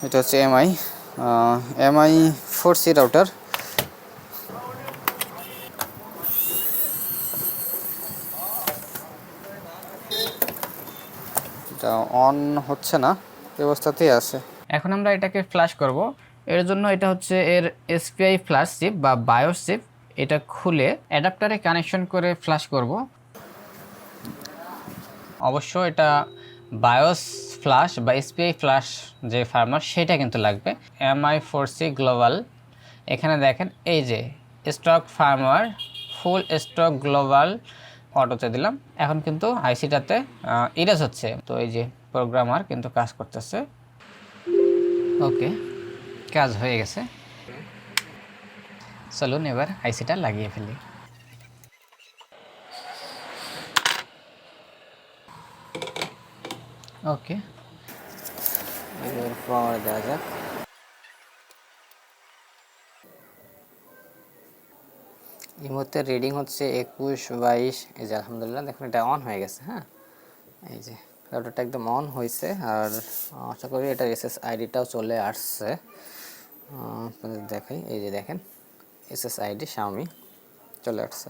এটা হচ্ছে MI 4C router. এটা অন হচ্ছে না, এই অবস্থাতেই আছে। এখন আমরা এটাকে ফ্ল্যাশ করব। এর জন্য এটা হচ্ছে এর এসপিআই ফ্ল্যাশ চিপ বা বায়োস চিপ। এটা খুলে অ্যাডাপ্টারে কানেকশন করে ফ্ল্যাশ করব। অবশ্য এটা বায়োস ফ্ল্যাশ বা এসপিআই ফ্ল্যাশ যে ফার্মার সেটা কিন্তু লাগবে। MI4C গ্লোবাল, এখানে দেখেন এই যে স্টক ফার্মার ফুল স্টক গ্লোবাল অটোতে দিলাম। এখন কিন্তু আইসিটাতে ইরেজ হচ্ছে, তো এই যে প্রোগ্রামার কিন্তু কাজ করতেছে। ওকে, কাজ হয়ে গেছে। চলুন এবার আইসিটা লাগিয়ে ফেলি। ওকে, এবার পাওয়ার দেওয়া যাক। এই মুহূর্তে রিডিং হচ্ছে 21-22। এই যে আলহামদুলিল্লাহ দেখুন এটা অন হয়ে গেছে। হ্যাঁ, এই যে রাউটারটা একদম অন হয়েছে। আর আশা করি এটা এসএসআইডিটাও চলে আসছে। আপনাদের দেখাই, এই যে দেখেন এসএসআইডি Xiaomi চলে আসছে।